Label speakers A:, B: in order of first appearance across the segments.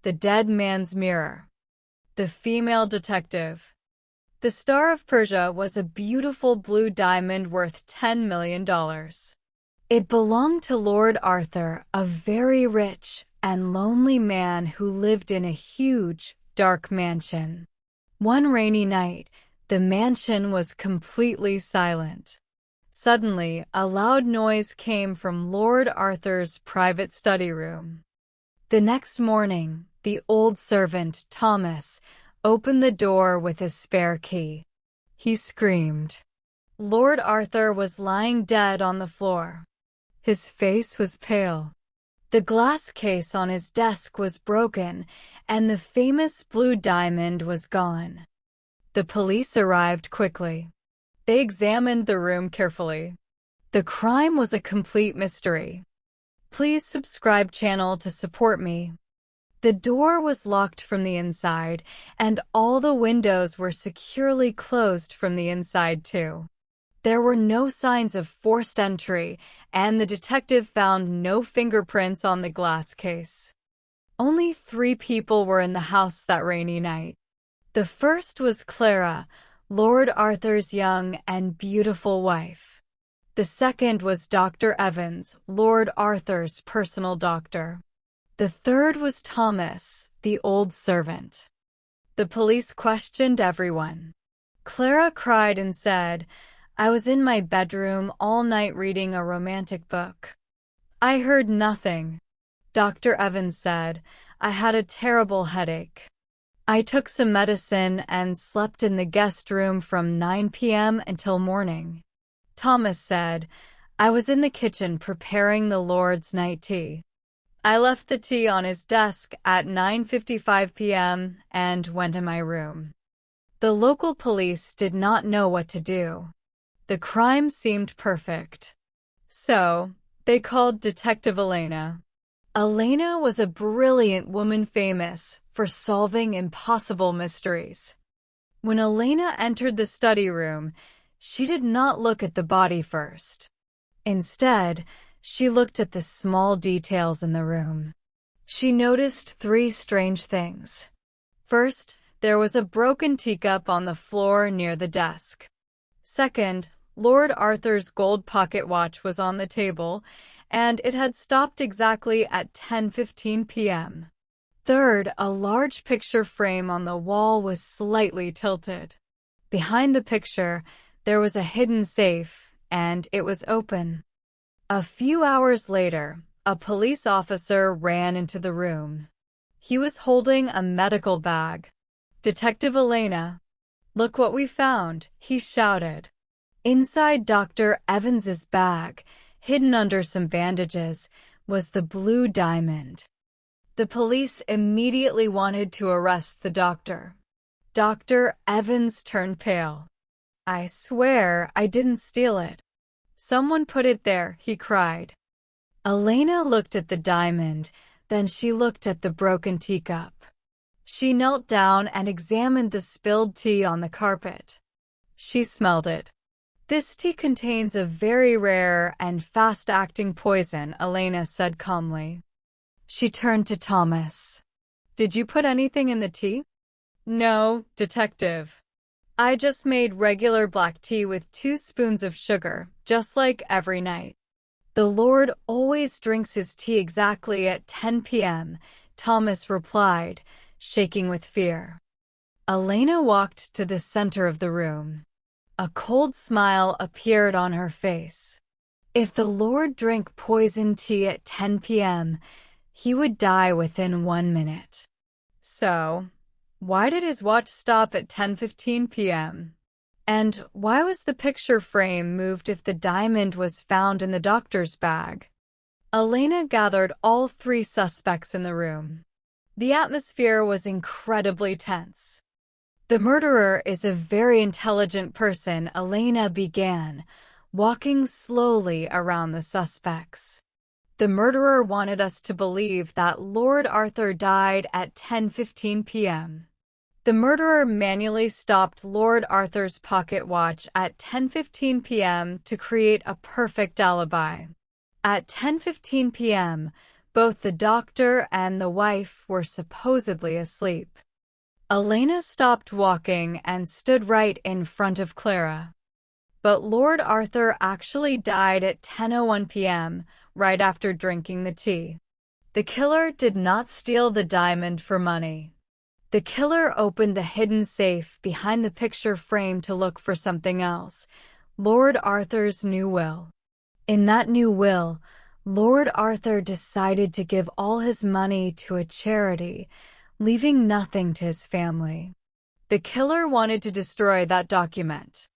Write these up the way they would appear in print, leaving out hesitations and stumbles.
A: The Dead Man's Mirror. The Female Detective. The Star of Persia was a beautiful blue diamond worth $10 million. It belonged to Lord Arthur, a very rich and lonely man who lived in a huge, dark mansion. One rainy night, the mansion was completely silent. Suddenly, a loud noise came from Lord Arthur's private study room. The next morning, the old servant, Thomas, opened the door with a spare key. He screamed. Lord Arthur was lying dead on the floor. His face was pale. The glass case on his desk was broken, and the famous blue diamond was gone. The police arrived quickly. They examined the room carefully. The crime was a complete mystery. Please subscribe channel to support me. The door was locked from the inside, and all the windows were securely closed from the inside too. There were no signs of forced entry, and the detective found no fingerprints on the glass case. Only 3 people were in the house that rainy night. The first was Clara, Lord Arthur's young and beautiful wife. The second was Dr. Evans, Lord Arthur's personal doctor. The third was Thomas, the old servant. The police questioned everyone. Clara cried and said, "I was in my bedroom all night reading a romantic book. I heard nothing." Dr. Evans said, "I had a terrible headache. I took some medicine and slept in the guest room from 9 p.m. until morning." Thomas said, "I was in the kitchen preparing the Lord's night tea. I left the tea on his desk at 9:55 p.m. and went in my room." The local police did not know what to do. The crime seemed perfect. So, they called Detective Elena. Elena was a brilliant woman famous for solving impossible mysteries. When Elena entered the study room, she did not look at the body first. Instead, she looked at the small details in the room. She noticed 3 strange things. First, there was a broken teacup on the floor near the desk. Second, Lord Arthur's gold pocket watch was on the table, and it had stopped exactly at 10:15 p.m. Third, a large picture frame on the wall was slightly tilted. Behind the picture, there was a hidden safe, and it was open. A few hours later, a police officer ran into the room. He was holding a medical bag. "Detective Elena, look what we found," he shouted. Inside Dr. Evans's bag, hidden under some bandages, was the blue diamond. The police immediately wanted to arrest the doctor. Dr. Evans turned pale. "I swear I didn't steal it. Someone put it there," he cried. Elena looked at the diamond, then she looked at the broken teacup. She knelt down and examined the spilled tea on the carpet. She smelled it. "This tea contains a very rare and fast-acting poison," Elena said calmly. She turned to Thomas. "Did you put anything in the tea?" "No, detective. I just made regular black tea with 2 spoons of sugar, just like every night." "The Lord always drinks his tea exactly at 10 p.m., Thomas replied, shaking with fear. Elena walked to the center of the room. A cold smile appeared on her face. If the Lord drank poison tea at 10 p.m., he would die within 1 minute. So, why did his watch stop at 10:15 p.m.? And why was the picture frame moved if the diamond was found in the doctor's bag? Elena gathered all 3 suspects in the room. The atmosphere was incredibly tense. "The murderer is a very intelligent person," Elena began, walking slowly around the suspects. "The murderer wanted us to believe that Lord Arthur died at 10:15 p.m. The murderer manually stopped Lord Arthur's pocket watch at 10:15 p.m. to create a perfect alibi. At 10:15 p.m., Both the doctor and the wife were supposedly asleep. Elena stopped walking and stood right in front of Clara. But Lord Arthur actually died at 10:01 p.m., right after drinking the tea. The killer did not steal the diamond for money. The killer opened the hidden safe behind the picture frame to look for something else: Lord Arthur's new will. In that new will, Lord Arthur decided to give all his money to a charity, leaving nothing to his family. The killer wanted to destroy that document.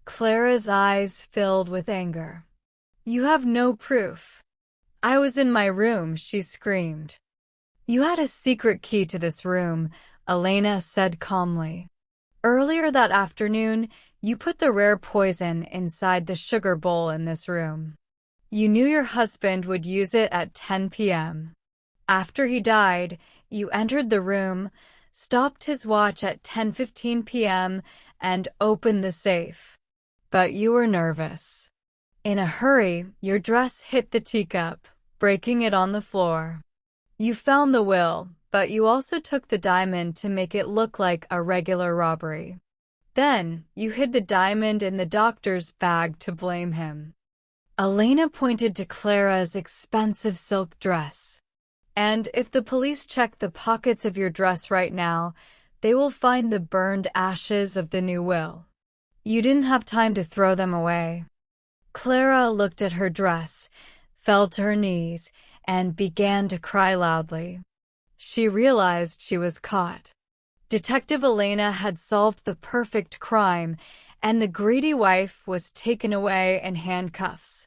A: Clara's eyes filled with anger. "You have no proof." "I was in my room," she screamed. "You had a secret key to this room," Elena said calmly. "Earlier that afternoon, you put the rare poison inside the sugar bowl in this room. You knew your husband would use it at 10 p.m. After he died, you entered the room, stopped his watch at 10:15 p.m., and opened the safe. But you were nervous. In a hurry, your dress hit the teacup, breaking it on the floor. You found the will, but you also took the diamond to make it look like a regular robbery. Then, you hid the diamond in the doctor's bag to blame him." Elena pointed to Clara's expensive silk dress. "And if the police check the pockets of your dress right now, they will find the burned ashes of the new will. You didn't have time to throw them away." Clara looked at her dress, fell to her knees, and began to cry loudly. She realized she was caught. Detective Elena had solved the perfect crime, and the greedy wife was taken away in handcuffs.